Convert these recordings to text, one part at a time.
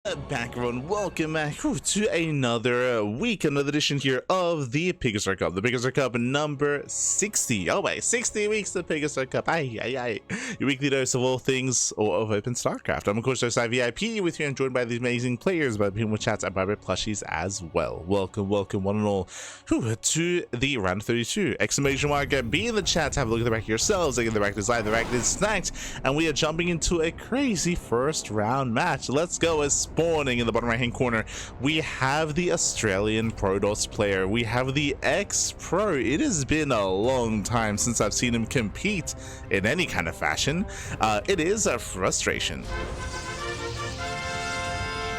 Back everyone, welcome back to another week, another edition here of the PiGosaur Cup. The PiGosaur Cup number 60. Oh wait, 60 weeks of PiGosaur Cup. Aye. Your weekly dose of all things of open StarCraft. I'm of course Josai VIP with you and joined by these amazing players, by people with chats and by plushies as well. Welcome one and all to the round 32. Exclamation mark, be in the chat, have a look at the back of yourselves, look at the back is live, the back is snacked, and we are jumping into a crazy first round match. Let's go. As spawning in the bottom right hand corner, we have the Australian Protoss player. We have the ex-pro. It has been a long time since I've seen him compete in any kind of fashion. It is a frustration.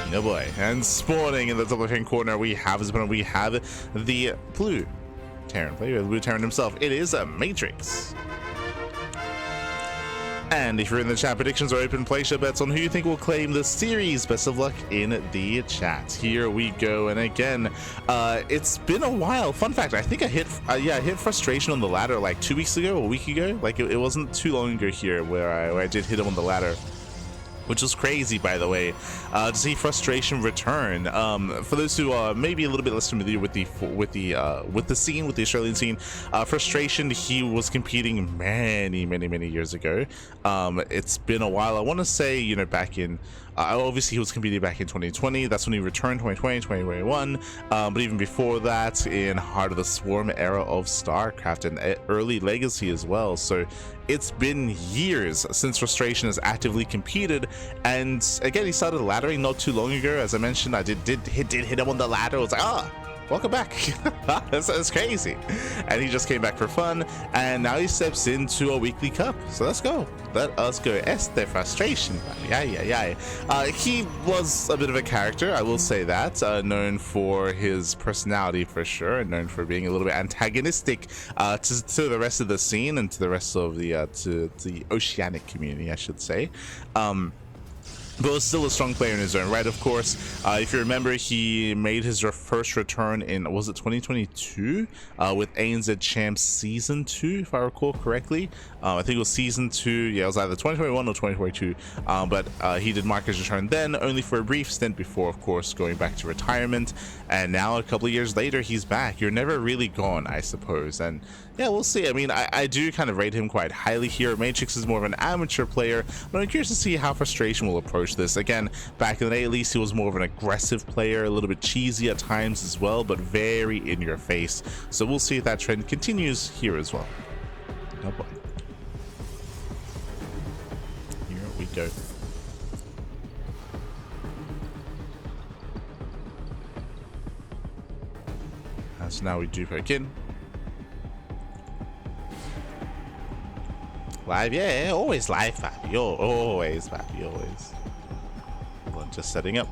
No boy. And spawning in the top left hand corner, we have the blue Terran player, the blue Terran himself. It is a Matrix. And if you're in the chat, predictions are open. Place your bets on who you think will claim the series. Best of luck in the chat. Here we go. And again, it's been a while. Fun fact, I think I hit frustration on the ladder like 2 weeks ago, a week ago. Like it wasn't too long ago here where I did hit him on the ladder, which was crazy, by the way, to see frustration return. For those who are maybe a little bit less familiar with the Australian scene, frustration, he was competing many years ago. It's been a while. I want to say, you know, back in obviously he was competing back in 2020. That's when he returned, 2020, 2021. But even before that, in Heart of the Swarm era of StarCraft and early Legacy as well. So it's been years since frustration has actively competed. And again, he started laddering not too long ago. As I mentioned, I did hit him on the ladder. I was like, welcome back. that's crazy. And he just came back for fun, and now he steps into a weekly cup. So let's go. Let us go. Este frustration. He was a bit of a character, I will say that, known for his personality for sure, and known for being a little bit antagonistic to the rest of the scene and to the rest of the to the oceanic community, I should say. But was still a strong player in his own right, of course. If you remember, he made his first return in, was it 2022? With ANZ Champs Season 2, if I recall correctly. I think it was Season 2. Yeah, it was either 2021 or 2022. But he did mark his return then, only for a brief stint before, of course, going back to retirement. And now, a couple of years later, he's back. You're never really gone, I suppose. And yeah, we'll see. I mean, I do kind of rate him quite highly here. Matrix is more of an amateur player, but I'm curious to see how frustration will approach this. Again, back in the day, at least he was more of an aggressive player, a little bit cheesy at times as well, but very in your face. So we'll see if that trend continues here as well. Oh boy. Here we go. So now we do poke in. Live, yeah, always live, Fabio. Always, Fabio, always. Hold on, just setting up.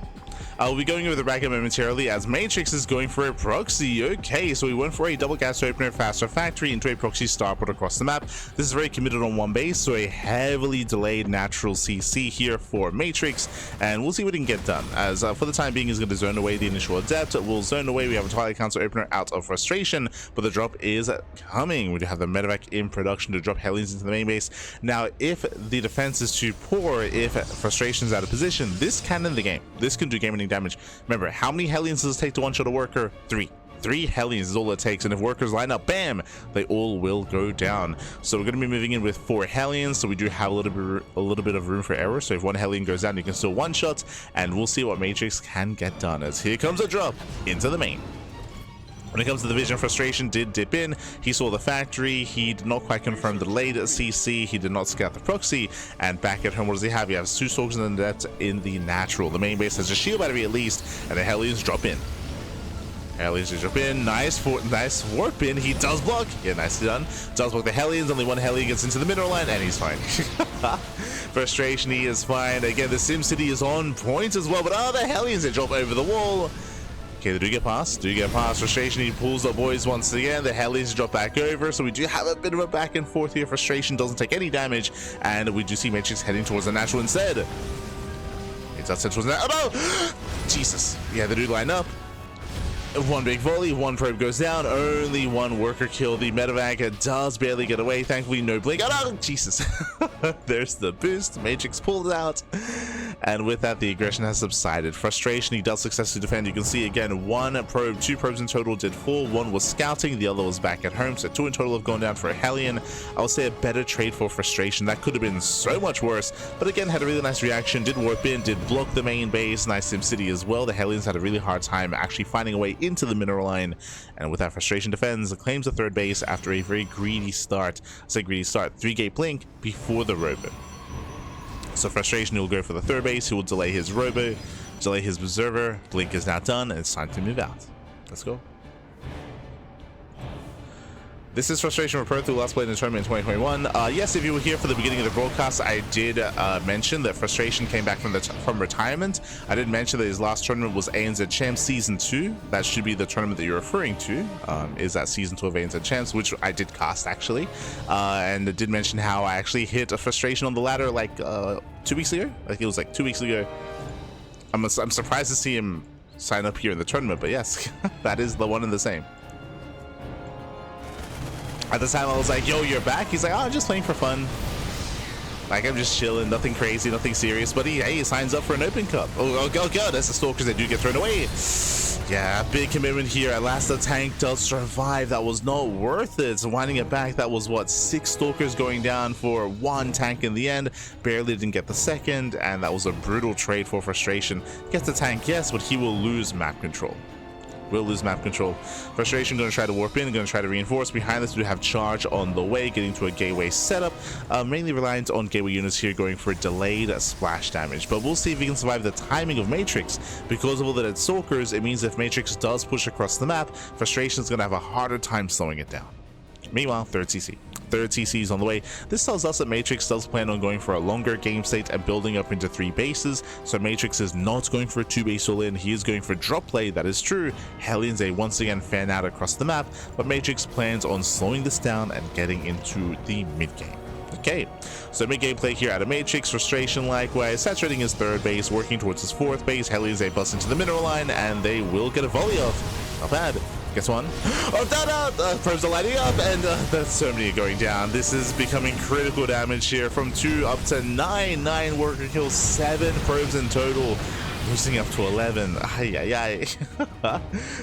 I'll be going over the bracket momentarily as Matrix is going for a proxy. Okay, so we went for a double gas opener, faster factory into a proxy starport across the map. This is very committed on one base, so a heavily delayed natural CC here for Matrix, and we'll see what he can get done. As for the time being, he's going to zone away the initial adept. We'll zone away. We have a Twilight Council opener out of frustration, but the drop is coming. We do have the medevac in production to drop Hellions into the main base. Now, if the defense is too poor, if frustration is out of position, this can end the game. This can do game-ending damage. Remember, how many Hellions does it take to one-shot a worker? Three Hellions is all it takes, and if workers line up, bam, they all will go down. So we're going to be moving in with 4 Hellions, so we do have a little bit of room for error. So if one Hellion goes down, you can still one-shot, and we'll see what Matrix can get done. As here comes a drop into the main. When it comes to the vision, frustration did dip in. He saw the factory. He did not quite confirm the delayed CC. He did not scout the proxy. And back at home, what does he have? He has 2 Stalkers in the net in the natural. The main base has a shield battery at least, and the Hellions drop in. Hellions drop in. Nice warp in. He does block. Yeah, nicely done. Does block the Hellions. Only one Hellion gets into the mineral line, and he's fine. Frustration, he is fine. Again, the SimCity is on point as well, but the Hellions, they drop over the wall. Okay, they do get past. Frustration, he pulls the boys once again. The Hellions drop back over, so we do have a bit of a back and forth here. Frustration doesn't take any damage, and we do see Matrix heading towards the natural instead. It's that towards the oh no! Jesus. Yeah, they do line up. One big volley, one probe goes down, only one worker kill. The medevac does barely get away. Thankfully, no blink. Oh, no, Jesus. There's the boost. Matrix pulled it out. And with that, the aggression has subsided. Frustration, he does successfully defend. You can see again, one probe, two probes in total did fall. One was scouting, the other was back at home. So two in total have gone down for a Hellion. I would say a better trade for Frustration. That could have been so much worse. But again, had a really nice reaction, did warp in, did block the main base. Nice SimCity as well. The Hellions had a really hard time actually finding a way into the mineral line. And with that, Frustration defends, claims the third base after a very greedy start. I say greedy start, 3-gate blink before the robo. So Frustration will go for the third base. He will delay his robo, delay his observer. Blink is now done, and it's time to move out. Let's go. This is Frustration Report through last played in the tournament in 2021. Yes, if you were here for the beginning of the broadcast, I did mention that Frustration came back from retirement. I did mention that his last tournament was ANZ Champs Season 2. That should be the tournament that you're referring to, is that Season 2 of ANZ Champs, which I did cast actually. And I did mention how I actually hit a Frustration on the ladder like 2 weeks ago. I think it was like 2 weeks ago. I'm surprised to see him sign up here in the tournament, but yes, that is the one and the same. At the time, I was like, yo, you're back? He's like, oh, I'm just playing for fun. Like, I'm just chilling, nothing crazy, nothing serious. But he signs up for an open cup. Oh God, that's the Stalkers that do get thrown away. Yeah, big commitment here. At last, the tank does survive. That was not worth it. So winding it back, that was, what, 6 Stalkers going down for 1 tank in the end. Barely didn't get the second, and that was a brutal trade for Frustration. Gets the tank, yes, but he will lose map control. Will lose map control. Frustration going to try to warp in, going to try to reinforce. Behind this, we have charge on the way, getting to a gateway setup. Mainly reliant on gateway units here going for delayed splash damage. But we'll see if he can survive the timing of Matrix. Because of all that it's Stalkers, it means if Matrix does push across the map, Frustration is going to have a harder time slowing it down. Meanwhile, third CC. Third CC is on the way. This tells us that Matrix does plan on going for a longer game state and building up into 3 bases. So Matrix is not going for a 2-base all-in. He is going for drop play. That is true. Hellions once again fan out across the map, but Matrix plans on slowing this down and getting into the mid-game. Okay, so mid-game play here out of Matrix. Frustration likewise, saturating his third base, working towards his fourth base. Hellions bust into the mineral line, and they will get a volley off. Not bad. Guess one. Oh, probes are lighting up, and there's so many going down. This is becoming critical damage here from 2 up to 9. 9 worker kills, 7 probes in total. Boosting up to 11. Ay.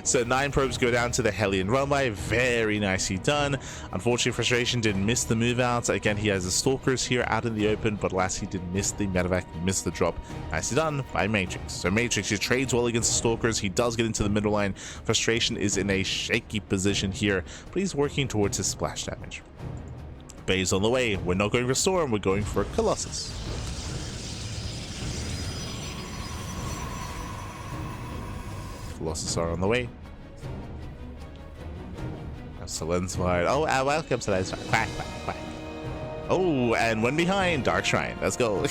So 9 probes go down to the Hellion run by. Very nicely done. Unfortunately, Frustration did miss the move out. Again, he has the Stalkers here out in the open, but last he did miss the medevac, missed the drop. Nicely done by Matrix. So Matrix, he trades well against the Stalkers. He does get into the middle line. Frustration is in a shaky position here, but he's working towards his splash damage. Bay's on the way. We're not going for Storm, we're going for Colossus. Colossus are on the way. Solidified. Oh, welcome to that. Quack. Oh, and one behind, Dark Shrine. Let's go. We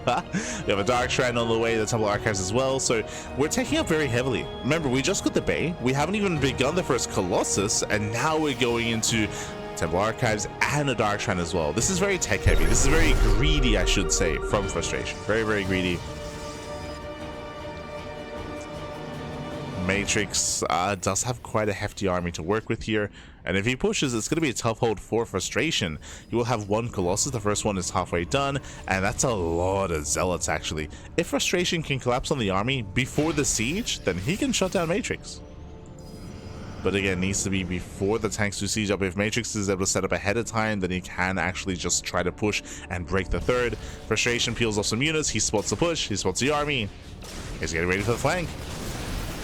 have a Dark Shrine on the way, the Temple Archives as well. So we're taking up very heavily. Remember, we just got the Bay. We haven't even begun the first Colossus, and now we're going into Temple Archives and a Dark Shrine as well. This is very tech heavy. This is very greedy, I should say, from Frustration. Very, very greedy. Matrix does have quite a hefty army to work with here, and if he pushes, it's going to be a tough hold for Frustration. He will have 1 Colossus. The first one is halfway done, and that's a lot of Zealots actually. If Frustration can collapse on the army before the siege, then he can shut down Matrix. But again, needs to be before the tanks do siege up. If Matrix is able to set up ahead of time, then he can actually just try to push and break the third. Frustration peels off some units. He spots the push. He spots the army. He's getting ready for the flank.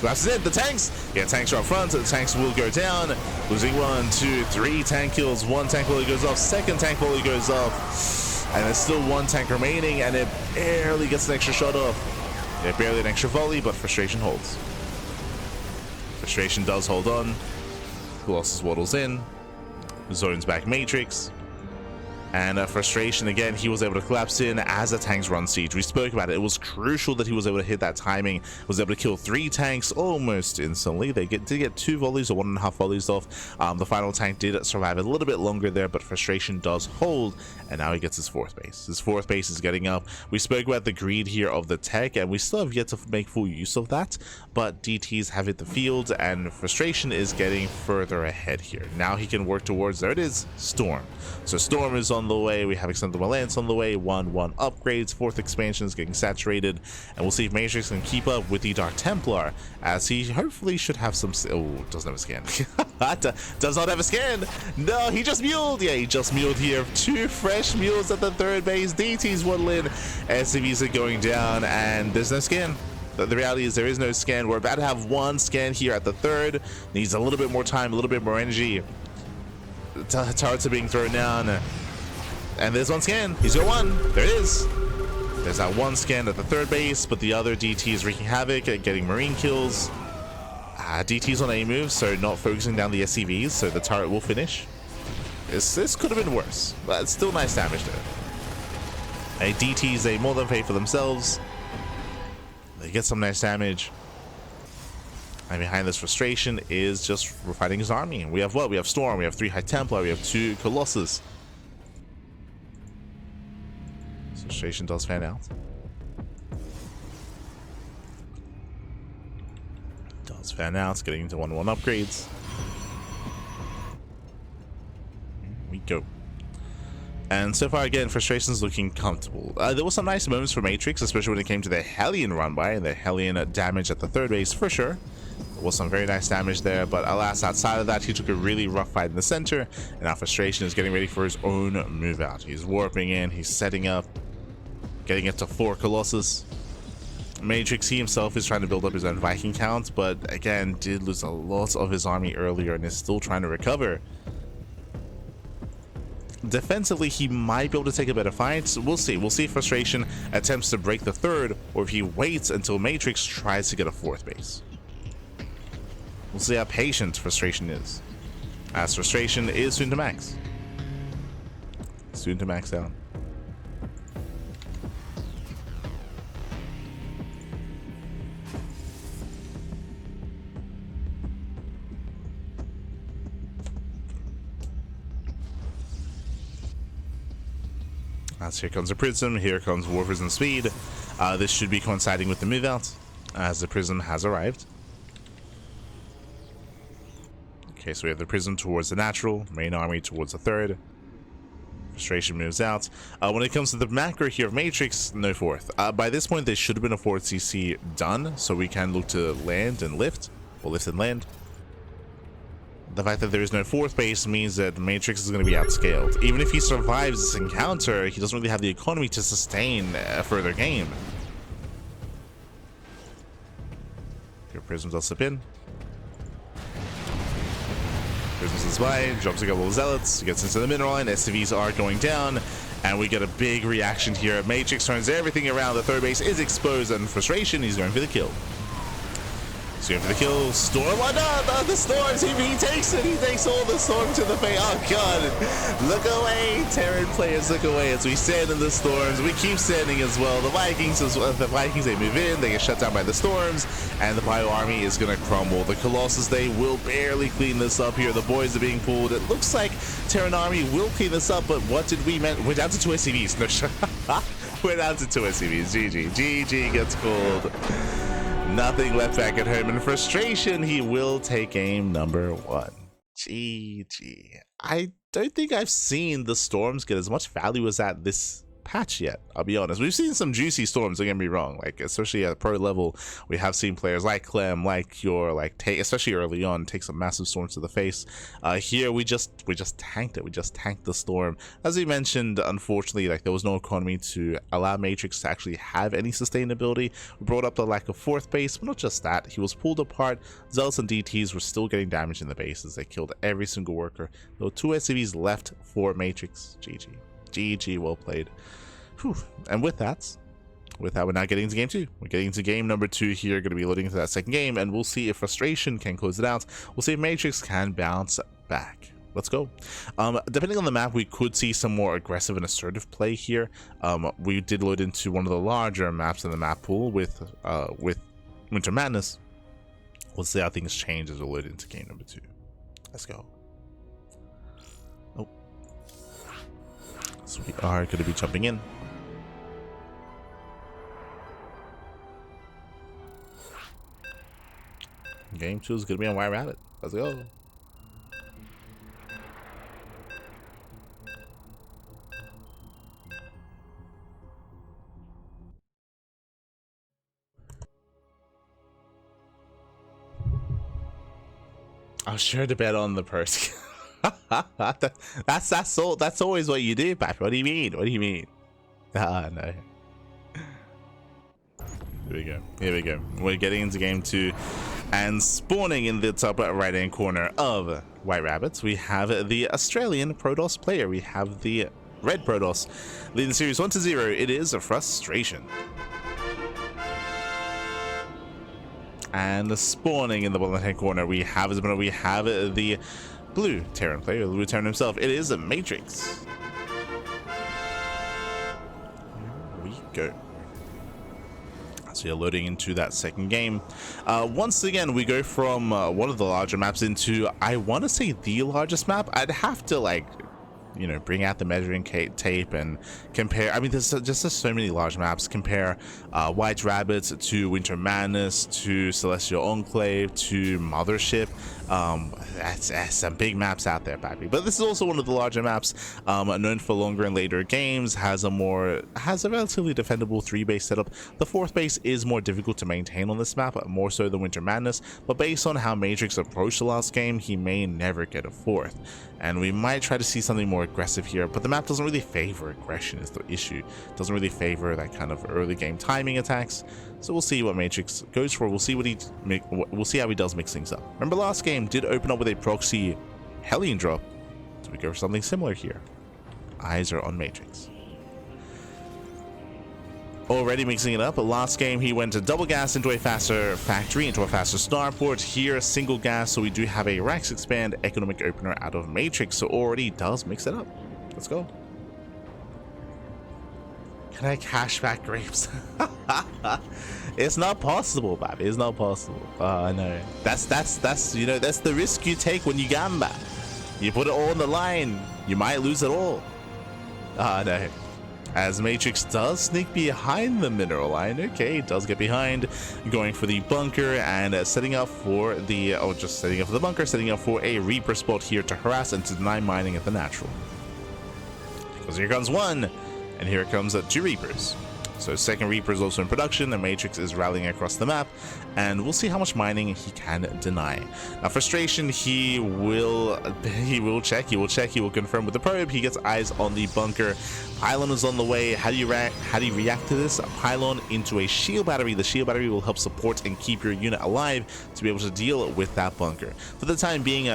That's it, the tanks! Yeah, tanks are up front, so the tanks will go down. Losing 1, 2, 3 tank kills. 1 tank volley goes off, 2nd tank volley goes off. And there's still 1 tank remaining, and it barely gets an extra shot off. Yeah, barely an extra volley, but Frustration holds. Frustration does hold on. Colossus waddles in. Zones back Matrix. And Frustration, again, he was able to collapse in as the tanks run siege. We spoke about it. It was crucial that he was able to hit that timing, was able to kill 3 tanks almost instantly. They did get 2 volleys or 1.5 volleys off. The final tank did survive a little bit longer there, but Frustration does hold, and now he gets his 4th base. His 4th base is getting up. We spoke about the greed here of the tech, and we still have yet to make full use of that, but DTs have hit the field, and Frustration is getting further ahead here. Now he can work towards, there it is, Storm. So Storm is on the way. We have Extendable Lance on the way. 1-1 upgrades. 4th expansion is getting saturated, and we'll see if Matrix can keep up with the Dark Templar, as he hopefully should have some. Oh, doesn't have a scan. Does not have a scan. No, he just muled. Yeah, he just muled here. 2 fresh mules at the 3rd base. DT's waddle in. SCVs are going down, and there's no scan. The reality is there is no scan. We're about to have 1 scan here at the 3rd. Needs a little bit more time, a little bit more energy. Turrets are being thrown down. And there's 1 scan. He's got 1. There it is. There's that 1 scan at the 3rd base, but the other DT is wreaking havoc at getting marine kills. DT's on A move, so not focusing down the SCVs, so the turret will finish. This could have been worse, but it's still nice damage there. DTs, they more than pay for themselves. They get some nice damage. And behind this Frustration is just fighting his army. We have what? We have Storm, we have 3 High Templar, we have 2 Colossus. Frustration does fan out. Does fan out, getting into 1-1 upgrades. Here we go. And so far, again, Frustration's looking comfortable. There were some nice moments for Matrix, especially when it came to the Hellion run by and the Hellion damage at the 3rd base, for sure. There was some very nice damage there, but alas, outside of that, he took a really rough fight in the center, and now Frustration is getting ready for his own move out. He's warping in, he's setting up, getting it to 4 Colossus. Matrix, he himself is trying to build up his own Viking count, but again, did lose a lot of his army earlier and is still trying to recover. Defensively, he might be able to take a better fight. We'll see. We'll see if Frustration attempts to break the 3rd, or if he waits until Matrix tries to get a 4th base. We'll see how patient Frustration is, as Frustration is soon to max. Soon to max out. As here comes a Prism, here comes War Prism Speed. This should be coinciding with the move out, as the Prism has arrived. Okay, so we have the Prism towards the natural, main army towards the 3rd. Frustration moves out. When it comes to the macro here of Matrix, no 4th. By this point, there should have been a 4th CC done, so we can look to land and lift, or lift and land. The fact that there is no 4th base means that Matrix is going to be outscaled. Even if he survives this encounter, he doesn't really have the economy to sustain a further game. Your Prisms will slip in. Prisms is by, drops a couple of Zealots, gets into the mineral line, SCVs are going down, and we get a big reaction here. Matrix turns everything around, the 3rd base is exposed, and Frustration, he's going for the kill. So for the kill, Storm, why not? The Storms, he takes it, he takes all the Storm to the face. Oh god, look away, Terran players, look away as we stand in the Storms. We keep standing as well. The Vikings, they move in, they get shut down by the Storms, and the Bio army is gonna crumble. The Colossus, they will barely clean this up here. The boys are being pulled. It looks like Terran army will clean this up, but what did we mean? We're down to 2 SCVs. No, we're down to 2 SCVs. GG gets called. Nothing left back at home. In Frustration, he will take game number 1. GG. I don't think I've seen the Storms get as much value as that this patch yet, I'll be honest. We've seen some juicy Storms, don't get me wrong, like especially at pro level. We have seen players like Clem, like Cure, like especially early on, take some massive Storms to the face. Here we just tanked it. We just tanked the Storm. As we mentioned, unfortunately, like there was no economy to allow Matrix to actually have any sustainability. We brought up the lack of 4th base, but not just that, he was pulled apart. Zealots and DTs were still getting damage in the bases. They killed every single worker. There were 2 SCVs left for Matrix. GG. GG, well played. Whew. And with that, we're now getting into game 2. We're getting into game number 2 here, going to be loading into that second game, and we'll see if Frustration can close it out. We'll see if Matrix can bounce back. Let's go. Depending on the map, we could see some more aggressive and assertive play here. We did load into one of the larger maps in the map pool with Winter Madness. We'll see how things change as we load into game number 2. Let's go. Oh. So we are going to be jumping in. Game 2 is going to be on White Rabbit. Let's go. I'll sure to bet on the purse. That's always what you do, Pappy. What do you mean? What do you mean? Ah, no. Here we go. Here we go. We're getting into game 2, and spawning in the top right hand corner of White Rabbits, we have the Australian Protoss player. We have the Red Protoss leading the series 1-0. It is a Frustration. And spawning in the bottom left-hand corner, we have the blue Terran player, the blue Terran himself. It is a Matrix. Here we go. So you're loading into that second game. Once again, we go from one of the larger maps into, I want to say, the largest map. I'd have to, like, you know, bring out the measuring tape and compare. I mean, there's just so many large maps. Compare White Rabbits to Winter Madness to Celestial Enclave to Mothership. That's some big maps out there, Pappy. But this is also one of the larger maps, known for longer and later games. Has a relatively defendable 3-base setup. The 4th base is more difficult to maintain on this map, more so than Winter Madness. But based on how Matrix approached the last game, he may never get a 4th. And we might try to see something more aggressive here, but the map doesn't really favor aggression is the issue. It doesn't really favor that kind of early game timing attacks. So we'll see what Matrix goes for. We'll see we'll see how he does mix things up. Remember, last game did open up with a proxy Hellion drop. So we go for something similar here. Eyes are on Matrix. Already mixing it up. Last game he went to double gas into a faster factory, into a faster starport. Here single gas, so we do have a Rax Expand economic opener out of Matrix, so already does mix it up. Let's go. Can I cash back grapes? It's not possible, Bobby. It's not possible. I know. That's you know, that's the risk you take when you gamble. You put it all on the line, you might lose it all. No. As Matrix does sneak behind the mineral line. Okay, it does get behind, going for the bunker and setting up for the, just setting up for the bunker, setting up for a Reaper spot here to harass and to deny mining at the natural. Because here comes one, and here comes 2 Reapers. So second Reaper is also in production, and Matrix is rallying across the map, and we'll see how much mining he can deny. Now, Frustration, he will check, he will confirm with the probe. He gets eyes on the bunker. Pylon is on the way. How do you react to this? A pylon into a shield battery. The shield battery will help support and keep your unit alive to be able to deal with that bunker. For the time being,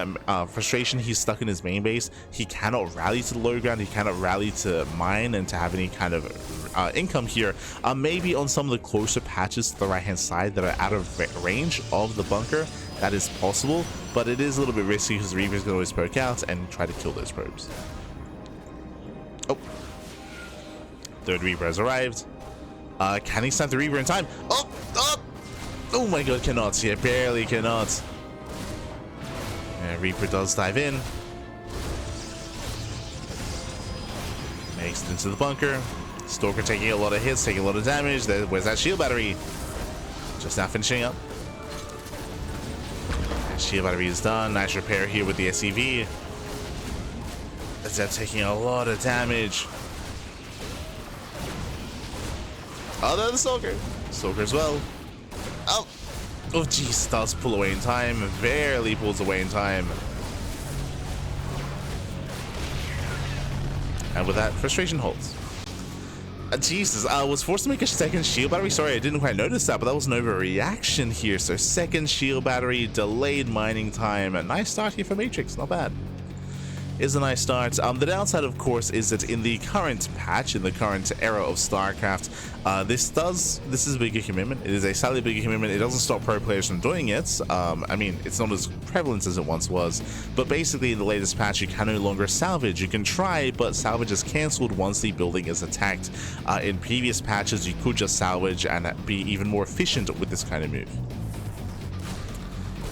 Frustration, he's stuck in his main base. He cannot rally to the low ground. He cannot rally to mine and to have any kind of income here. Maybe on some of the closer patches to the right hand side that are out of range of the bunker, that is possible, but it is a little bit risky because the Reapers can always poke out and try to kill those probes. Oh, third Reaper has arrived. Can he snipe the Reaper in time? Oh my god, cannot. Yeah, barely cannot. Yeah, Reaper does dive in, makes it into the bunker. Stalker taking a lot of hits, taking a lot of damage. Where's that shield battery? Just now finishing up. And shield battery is done. Nice repair here with the SCV. That's that taking a lot of damage. Oh, no, the Stalker. Stalker as well. Oh, geez, does pull away in time. Barely pulls away in time. And with that, Frustration holds. Jesus, I was forced to make a second shield battery. Sorry, I didn't quite notice that, but that was an overreaction here. So second shield battery, delayed mining time. A nice start here for Matrix, not bad. is a nice start. The downside, of course, is that in the current patch, in the current era of StarCraft, this is a bigger commitment. It is a slightly bigger commitment. It doesn't stop pro players from doing it. I mean, it's not as prevalent as it once was, but basically in the latest patch, you can no longer salvage. You can try, but salvage is cancelled once the building is attacked. In previous patches, you could just salvage and be even more efficient with this kind of move.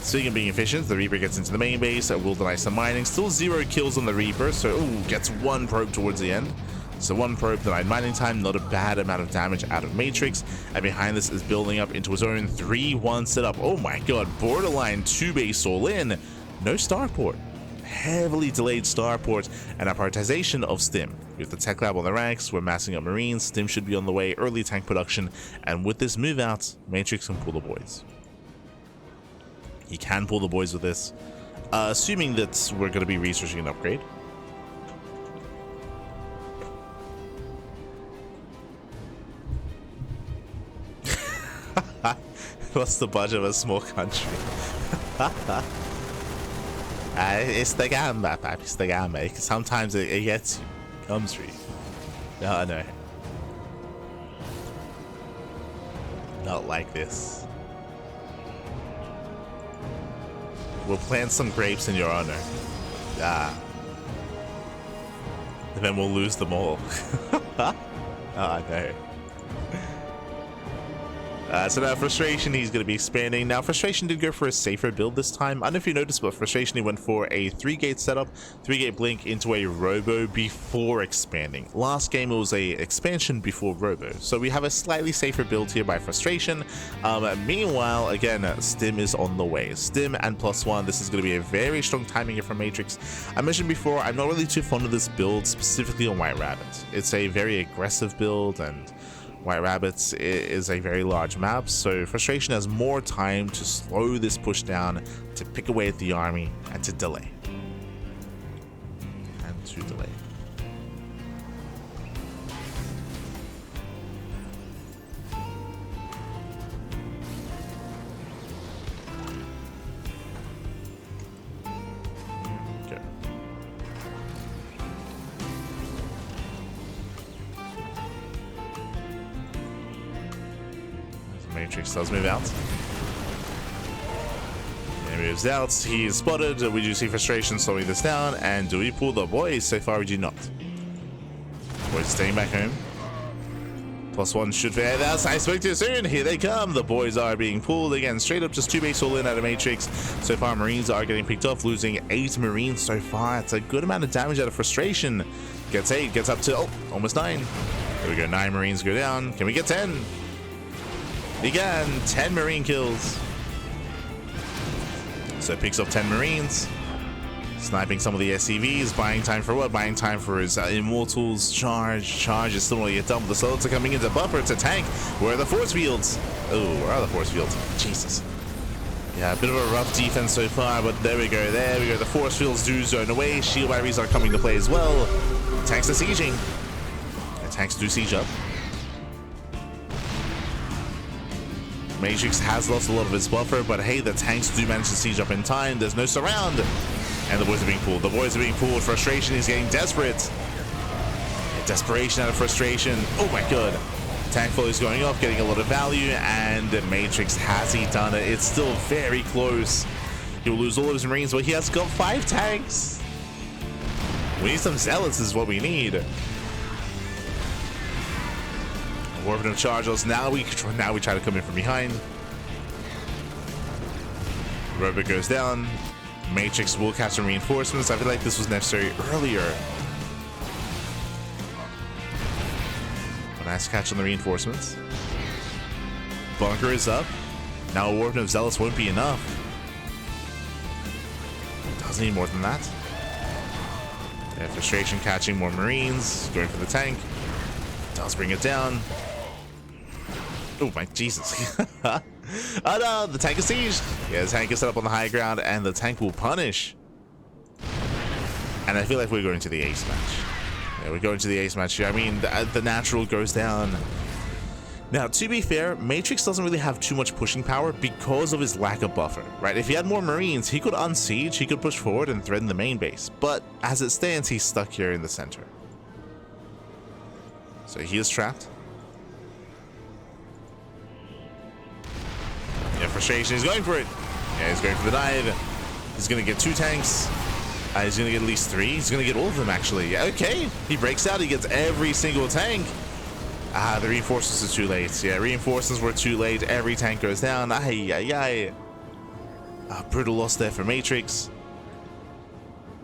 Speaking of being efficient, the Reaper gets into the main base, will deny some mining. Still 0 kills on the Reaper, so gets 1 probe towards the end. So 1 probe denied mining time, not a bad amount of damage out of Matrix. And behind this is building up into his own 3-1 setup. Oh my god, borderline 2 base all in. No starport. Heavily delayed starport and a prioritization of Stim. With the tech lab on the ranks, we're massing up Marines, Stim should be on the way, early tank production, and with this move out, Matrix can pull the boys. He can pull the boys with this, assuming that we're going to be researching an upgrade. What's the budget of a small country? It's the gamba, papi. It's the gamba. Sometimes it gets you. Comes for you. No, no. Not like this. We'll plant some grapes in your honor. And then we'll lose them all. Oh, no. So now Frustration, he's going to be expanding. Now Frustration did go for a safer build this time. I don't know if you noticed, but Frustration, he went for a 3-gate setup, 3-gate blink into a Robo before expanding. Last game it was a expansion before Robo. So we have a slightly safer build here by Frustration. Meanwhile, again, Stim is on the way. Stim and +1, this is going to be a very strong timing here from Matrix. I mentioned before, I'm not really too fond of this build, specifically on White Rabbit. It's a very aggressive build, and White Rabbits is a very large map, so Frustration has more time to slow this push down, to pick away at the army, and to delay. Matrix does move out. He moves out. He is spotted. We do see Frustration slowing this down. And do we pull the boys? So far, we do not. Boys staying back home. +1 should fair. That's I spoke too soon. Here they come. The boys are being pulled again. Straight up, just 2 base all in out of Matrix. So far, Marines are getting picked off, losing 8 Marines so far. It's a good amount of damage out of Frustration. Gets 8, gets up to almost 9. There we go. 9 Marines go down. Can we get 10? Again, 10 Marine kills. So picks up 10 Marines. Sniping some of the SCVs. Buying time for what? Buying time for his Immortals charge. Charge is still going to get done. The Solids are coming into buffer. It's a tank. Where are the force fields? Oh, where are the force fields? Jesus. Yeah, a bit of a rough defense so far, but there we go. There we go. The force fields do zone away. Shield batteries are coming to play as well. Tanks are sieging. The tanks do siege up. Matrix has lost a lot of its buffer, but hey, the tanks do manage to siege up in time. There's no surround. And the boys are being pulled. The boys are being pulled. Frustration is getting desperate. Desperation out of Frustration. Oh my god. Tank flow is going up, getting a lot of value, and Matrix, has he done it? It's still very close. He'll lose all of his Marines, but he has got 5 tanks. We need some Zealots is what we need. Warping of Chargers. Now we try to come in from behind. Robot goes down. Matrix will catch some reinforcements. I feel like this was necessary earlier. A nice catch on the reinforcements. Bunker is up. Now a Warping of Zealots won't be enough. Doesn't need more than that. Yeah, Frustration catching more Marines. Going for the tank. Does bring it down. Oh my Jesus. Oh no, the tank is sieged. Yeah, the tank is set up on the high ground and the tank will punish. And I feel like we're going to the ace match. Yeah, we're going to the ace match here. I mean, the natural goes down. Now, to be fair, Matrix doesn't really have too much pushing power because of his lack of buffer, right? If he had more Marines, he could unsiege, he could push forward and threaten the main base, but as it stands, he's stuck here in the center. So he is trapped. Yeah, frustration, he's going for it. Yeah, he's going for the dive. He's gonna get 2 tanks. He's gonna get at least 3. He's gonna get all of them, actually. Yeah, okay, he breaks out, he gets every single tank. The reinforcements are too late. Yeah, reinforcements were too late. Every tank goes down. Ay, ay, ay. Brutal loss there for Matrix.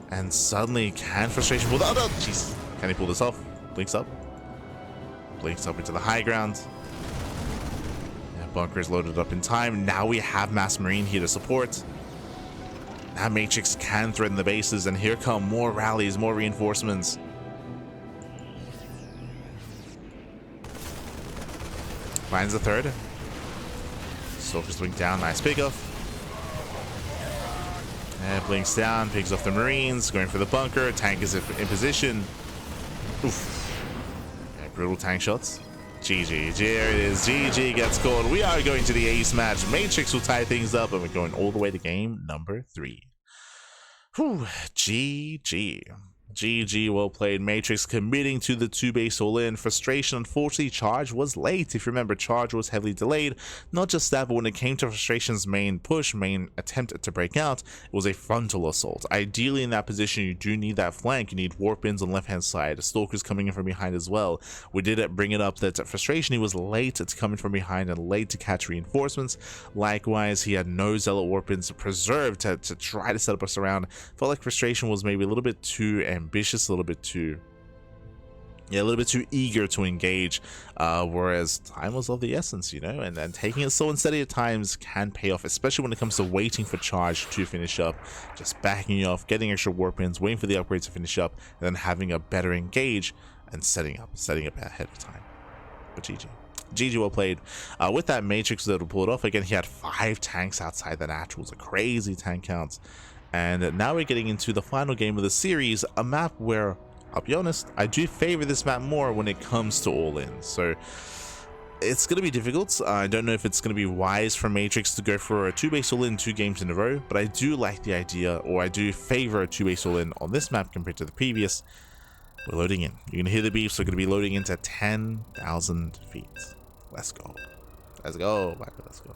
And suddenly, can frustration pull that? Oh, jeez. Can he pull this off? Blinks up. Blinks up into the high ground. Yeah, bunker is loaded up in time. Now we have Mass Marine here to support. Now Matrix can threaten the bases, and here come more rallies, more reinforcements. Finds the third. Stalker's blink down. Nice pick off. And blinks down. Picks off the Marines. Going for the bunker. Tank is in position. Oof. Yeah, brutal tank shots. GG. There it is. GG gets called. We are going to the ace match. Matrix will tie things up, and we're going all the way to game number 3. Whew. GG. GG, well played. Matrix committing to the 2-base all-in. Frustration, unfortunately, Charge was late. If you remember, Charge was heavily delayed. Not just that, but when it came to Frustration's main push, main attempt to break out, it was a frontal assault. Ideally, in that position, you do need that flank. You need warp ins on left-hand side. Stalker's coming in from behind as well. We did bring it up that Frustration, he was late to come in from behind and late to catch reinforcements. Likewise, he had no Zealot warp ins preserved to try to set up us around. Felt like Frustration was maybe a little bit too ambitious, a little bit too eager to engage, whereas time was of the essence, you know, and then taking it slow and steady at times can pay off, especially when it comes to waiting for Charge to finish up, just backing you off, getting extra warp ins, waiting for the upgrades to finish up, and then having a better engage and setting up ahead of time. But GG, well played. With that, Matrix was able to pull it off. Again, he had 5 tanks outside the naturals, a crazy tank count. And now we're getting into the final game of the series, a map where, I'll be honest, I do favor this map more when it comes to all-in. So it's going to be difficult. I don't know if it's going to be wise for Matrix to go for a 2-base all-in 2 games in a row, but I do like the idea, or I do favor a 2-base all-in on this map compared to the previous. We're loading in. You're going to hear the beeps. We're going to be loading into 10,000 feet. Let's go. Let's go. Let's go.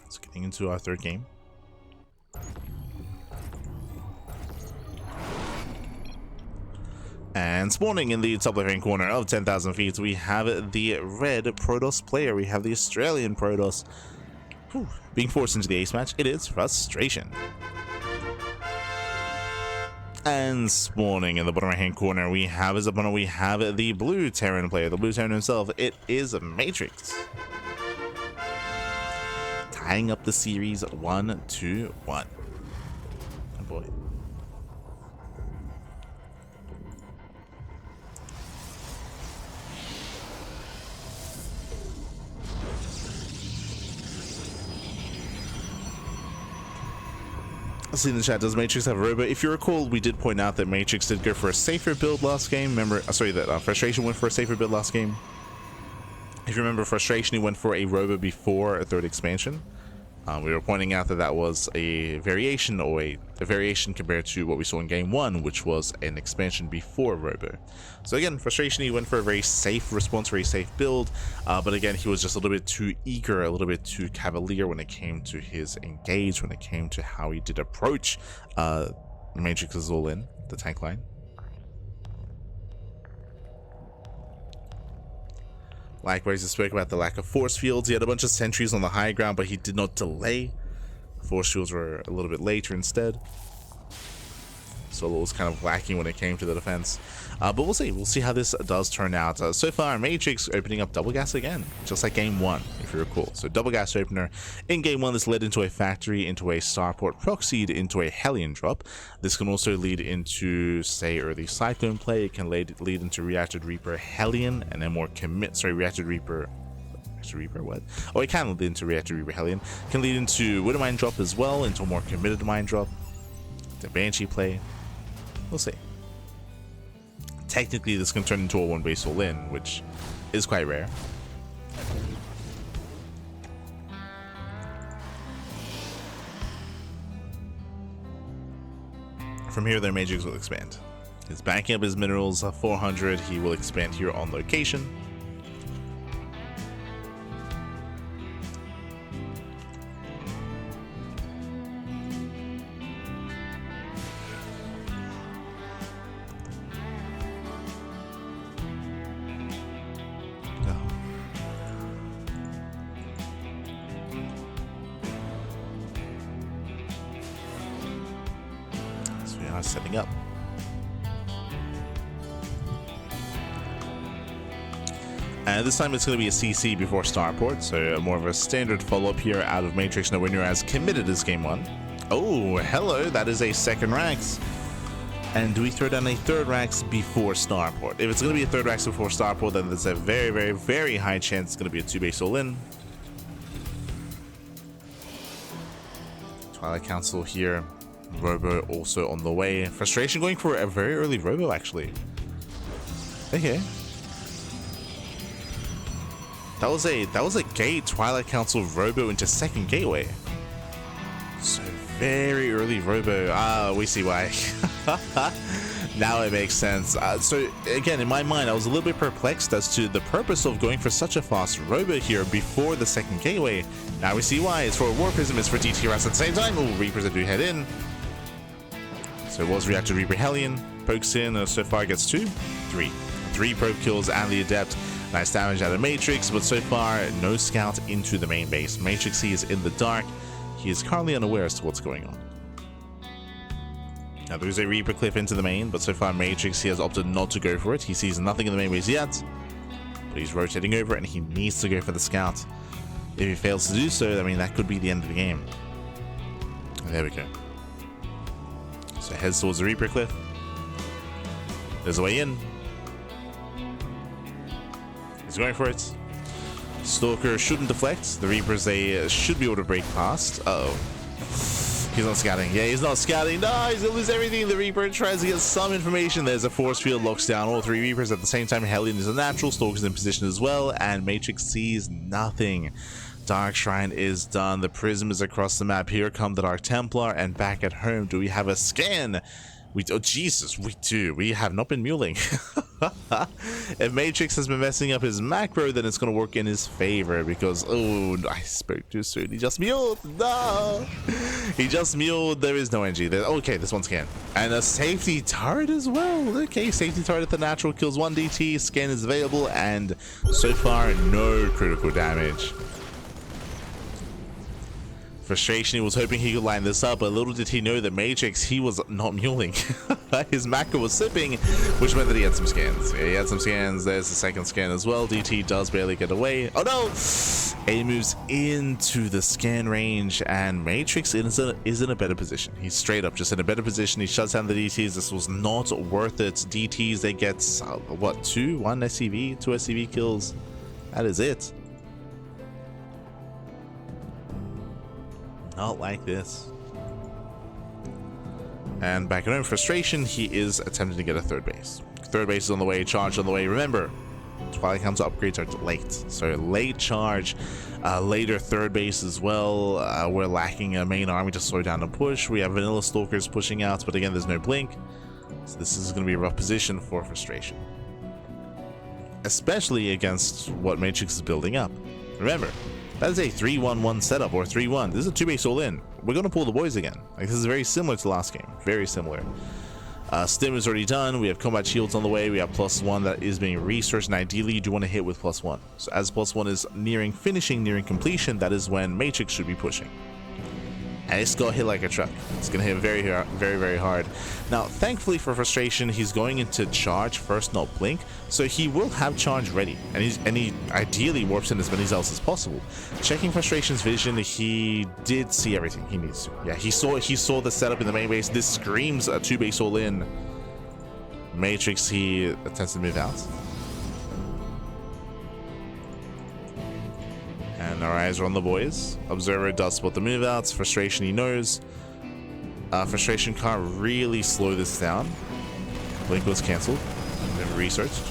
So getting into our 3rd game. And spawning in the top left-hand corner of 10,000 feet, we have the red Protoss player. We have the Australian Protoss. Whew. Being forced into the ace match, it is Frustration. And spawning in the bottom right-hand corner, we have as opponent, we have the blue Terran player, the blue Terran himself. It is Matrix. Tying up the series 1-1. Oh boy. Let's see in the chat, does Matrix have a robo? If you recall, we did point out that Matrix did go for a safer build last game. Remember, sorry, that Frustration went for a safer build last game. If you remember, Frustration, he went for a robo before a 3rd expansion. We were pointing out that that was a variation, or a variation compared to what we saw in game 1, which was an expansion before robo. So again, Frustration, he went for a very safe response, very safe build, but again, he was just a little bit too eager, a little bit too cavalier when it came to his engage, when it came to how he did approach Matrix's all-in, the tank line. Likewise, he spoke about the lack of force fields. He had a bunch of sentries on the high ground, but he did not delay. Force fields were a little bit later instead. Solo was kind of lacking when it came to the defense. But we'll see. We'll see how this does turn out. So far, Matrix opening up double gas again, just like game 1, if you recall. So double gas opener. In game 1, this led into a factory, into a starport proxied, into a Hellion drop. This can also lead into, say, early Cyclone play. It can lead into Reactor Reaper Hellion, and then more commit, sorry, Reactor Reaper Reactor Reaper. What? Oh, it can lead into Reactor Reaper Hellion. Can lead into Widow Mind Drop as well, into a more committed Mind Drop. The Banshee play. We'll see. Technically, this can turn into a 1-base all-in, which is quite rare. From here, their Matrix will expand. He's backing up his minerals 400. He will expand here on location. So we are setting up. And this time it's going to be a CC before Starport, so more of a standard follow-up here out of Matrix, nowhere near as committed as Game 1. Oh, hello, that is a second Rax. And do we throw down a third Rax before Starport? If it's going to be a third Rax before Starport, then there's a very, very, very high chance it's going to be a 2-base all-in. Twilight Council here. Robo also on the way. Frustration going for a very early Robo, actually. Okay. That was a gate Twilight Council Robo into second gateway. So very early Robo. Ah, we see why. Now it makes sense. So again, in my mind, I was a little bit perplexed as to the purpose of going for such a fast Robo here before the second gateway. Now we see why. It's for War Prism, it's for DT Rats at the same time. Oh, Reapers that do head in. So it was Reactor Reaper Hellion. Pokes in, so far gets 2, 3. 3 probe kills and the Adept. Nice damage out of Matrix, but so far no scout into the main base. Matrix, he is in the dark. He is currently unaware as to what's going on. Now there's a Reaper cliff into the main, but so far Matrix, he has opted not to go for it. He sees nothing in the main base yet, but he's rotating over and he needs to go for the scout. If he fails to do so, I mean, that could be the end of the game. And there we go. So heads towards the Reaper cliff. There's a way in. He's going for it. Stalker shouldn't deflect. The Reapers, they should be able to break past. Uh-oh. He's not scouting. Yeah, he's not scouting. No, he's gonna lose everything. The Reaper tries to get some information. There's a force field, locks down all 3 Reapers at the same time. Hellion is a natural. Stalker's in position as well, and Matrix sees nothing. Dark Shrine is done. The Prism is across the map. Here come the Dark Templar, and back at home, do we have a scan? Oh Jesus, we do. We have not been muling. If Matrix has been messing up his macro, then it's going to work in his favor because, oh, I spoke too soon. He just muled. No, he just muled. There is no NG. Okay, this one's scan. And a safety turret as well. Okay, safety turret at the natural kills 1 DT. Scan is available, and so far, no critical damage. Frustration, he was hoping he could line this up, but little did he know that Matrix, he was not muling. His macro was sipping, which meant that he had some scans. Yeah, he had some scans. There's the second scan as well. DT does barely get away. Oh no! A moves into the scan range, and Matrix is in a better position. He's straight up just in a better position. He shuts down the DTs. This was not worth it. DTs, they get, what, 1 SCV, 2 SCV kills. That is it. Not like this. And back at home, Frustration, he is attempting to get a third base. Third base is on the way, charge on the way. Remember, Twilight Council upgrades are late. So late charge, later third base as well. We're lacking a main army to slow down and push. We have Vanilla Stalkers pushing out, but again, there's no blink. So this is going to be a rough position for Frustration. Especially against what Matrix is building up. Remember, that is a 3-1-1 setup, or 3-1. This is a 2-base all-in. We're going to pull the boys again. Like, this is very similar to last game. Very similar. Stim is already done. We have combat shields on the way. We have +1 that is being researched, and ideally you do want to hit with +1. So as +1 is nearing finishing, nearing completion, that is when Matrix should be pushing. And it's going to hit like a truck. It's going to hit very, very hard. Now, thankfully for Frustration, he's going into charge first, not blink. So he will have charge ready. And he ideally warps in as many cells as possible. Checking Frustration's vision, he did see everything he needs to. Yeah, he saw the setup in the main base. This screams a 2-base all-in. Matrix, he attempts to move out. Our eyes are on the boys. Observer does spot the move outs. Frustration, he knows. Frustration can't really slow this down. Blink was cancelled. Been researched.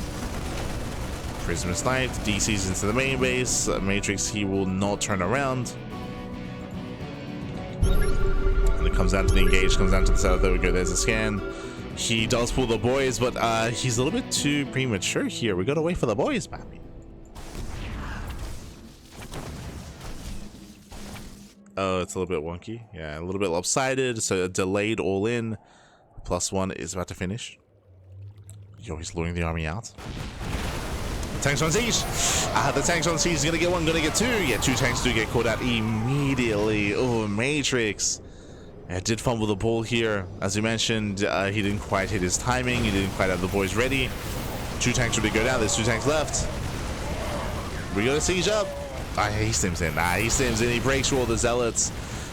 Prism is sniped. DC's into the main base. Matrix, he will not turn around. And it comes down to the engage, comes down to the setup. There we go, there's a scan. He does pull the boys, but he's a little bit too premature here. We gotta wait for the boys, baby. Oh, it's a little bit wonky. Yeah, a little bit lopsided, so a delayed all in. +1 is about to finish. Yo, he's luring the army out. Tanks on siege. The tanks on siege is gonna get one, gonna get two. Yeah, two tanks do get caught out immediately. Oh, Matrix. Yeah, did fumble the ball here. As you mentioned, he didn't quite hit his timing. He didn't quite have the boys ready. Two tanks ready to go down. There's two tanks left. We got a siege up. He stims in. He stims in. He breaks through all the zealots.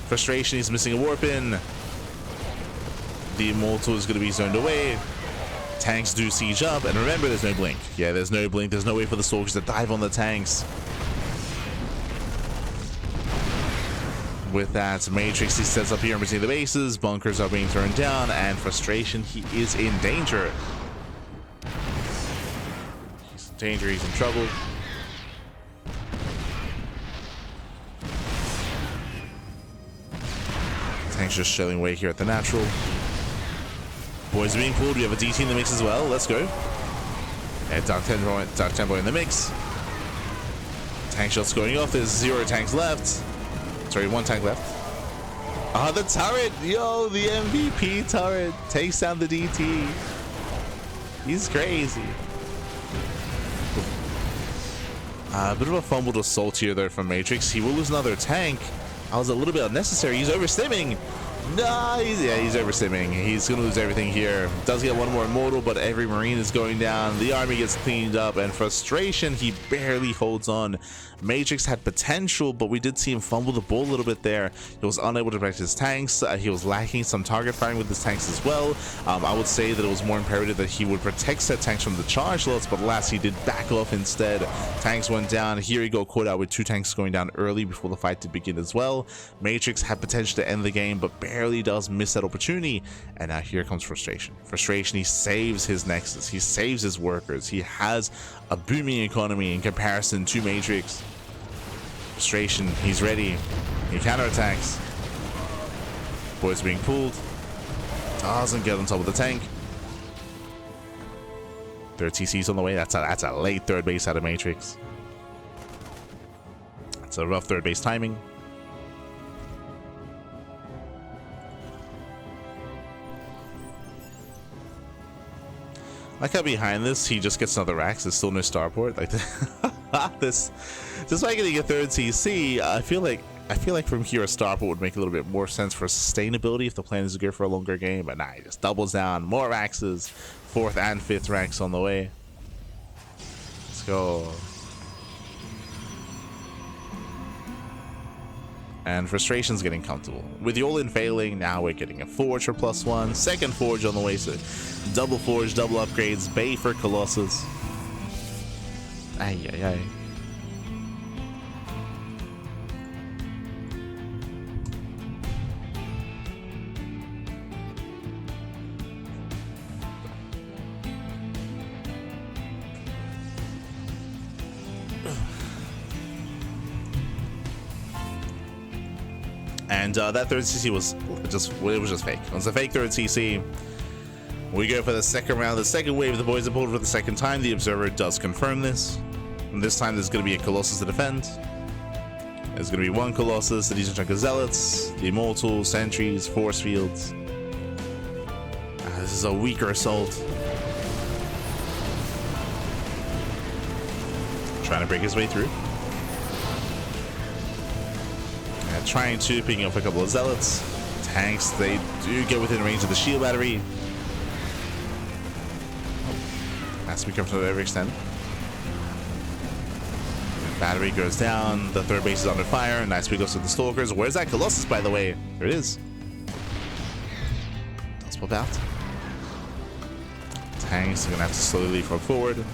Frustration, he's missing a warp in. The Immortal is going to be zoned away. Tanks do siege up. And remember, there's no blink. Yeah, there's no blink. There's no way for the Stalkers to dive on the tanks. With that, Matrix, he sets up here in between the bases. Bunkers are being thrown down. And Frustration, he is in danger. He's in danger. He's in trouble. Tanks just shelling away here at the natural. Boys are being pulled. We have a DT in the mix as well. Let's go. And Dark Tempo in the mix. Tank shots going off. There's 0 tanks left. Sorry, 1 tank left. The turret. Yo, the MVP turret takes down the DT. He's crazy. A bit of a fumbled assault here though from Matrix. He will lose another tank. That was a little bit unnecessary. He's overstimming. No, he's overstimming. He's gonna lose everything here. Does get one more immortal, but every marine is going down. The army gets cleaned up, and Frustration, he barely holds on. Matrix had potential, but we did see him fumble the ball a little bit there. He was unable to protect his tanks. He was lacking some target firing with his tanks as well. I would say that it was more imperative that he would protect said tanks from the charge lots, but alas, he did back off instead. Tanks went down. Here he got caught out with 2 tanks going down early before the fight to begin as well. Matrix had potential to end the game, but barely does miss that opportunity. And now here comes Frustration. Frustration, he saves his nexus. He saves his workers. He has a booming economy in comparison to Matrix. Frustration, he's ready. He counterattacks. Boys being pulled. Doesn't get on top of the tank. Third TC's on the way. That's a late third base out of Matrix. It's a rough third base timing. Like how behind this, he just gets another Axe. There's still no starport. Like this, despite getting a third CC, I feel like from here a starport would make a little bit more sense for sustainability if the plan is to go for a longer game. But nah, he just doubles down. More Axes, 4th and 5th ranks on the way. Let's go. And Frustration's getting comfortable. With the all-in failing, now we're getting a Forge for +1, second Forge on the way, so double Forge, double upgrades, Bay for Colossus. Ay, ay, ay. And that third CC was just fake. It was a fake third CC. We go for the second round, the second wave. The boys are pulled for the second time. The Observer does confirm this. And this time there's going to be a Colossus to defend. There's going to be 1 Colossus, a decent chunk of Zealots, the Immortal, Sentries, Force Fields. This is a weaker assault. Trying to break his way through. Trying to, picking up a couple of Zealots. Tanks, they do get within range of the shield battery. Has to be careful to every extent. Battery goes down. The third base is under fire. Nice PiGosaur to the Stalkers. Where's that Colossus, by the way? There it is. Does pop out. Tanks are going to have to slowly leapfrog forward.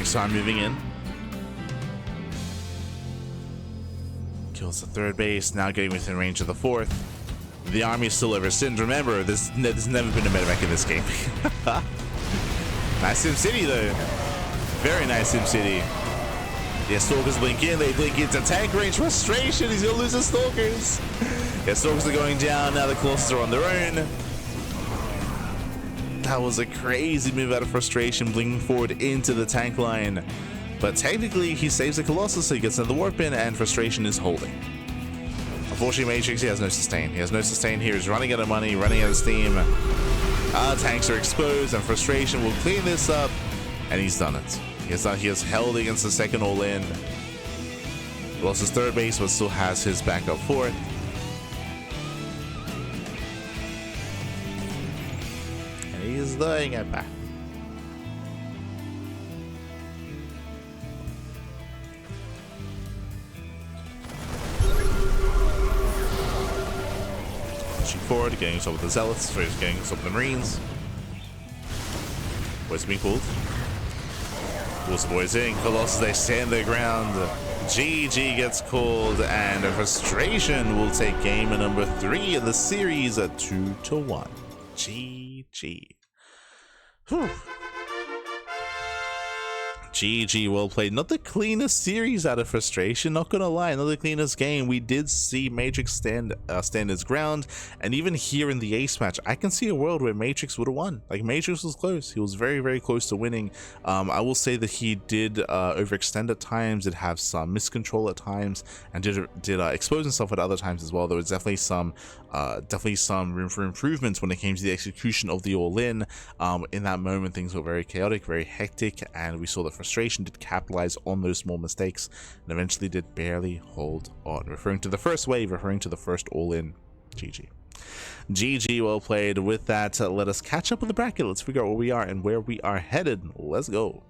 PiGosaur moving in. Kills the third base, now getting within range of the fourth. The army is still overextended. Remember, there's never been a medevac in this game. Nice SimCity though. Very nice SimCity. Yeah, Stalkers blink in, they blink into tank range. Frustration, he's gonna lose his Stalkers. Yeah, Stalkers are going down, now the Colossus are on their own. That was a crazy move out of Frustration, blinking forward into the tank line. But technically, he saves the Colossus, so he gets another warp in, and Frustration is holding. Unfortunately, Matrix, he has no sustain. He has no sustain here. He's running out of money, running out of steam. Tanks are exposed, and Frustration will clean this up, and he's done it. He has held against the second all-in. Lost his third base, but still has his backup fourth. And he is doing it back. Pushing forward, getting us over the Zealots, so he's getting us over the Marines. Where's being pulled? Pulls the boys in. Colossus, they stand their ground. GG gets called, and Frustration will take game number 3 in the series at 2-1. GG. Whew. GG, well played. Not the cleanest series out of Frustration, not gonna lie, not the cleanest game. We did see Matrix stand his ground, and even here in the ace match, I can see a world where Matrix would have won. Like, Matrix was close. He was very, very close to winning. I will say that he did overextend at times, did have some miscontrol at times, and did expose himself at other times as well. There was definitely some room for improvements when it came to the execution of the all-in. In that moment, things were very chaotic, very hectic, and we saw that Frustration did capitalize on those small mistakes and eventually did barely hold on. Referring to the first wave, referring to the first all-in. GG. GG, well played. With that, let us catch up with the bracket. Let's figure out where we are and where we are headed. Let's go.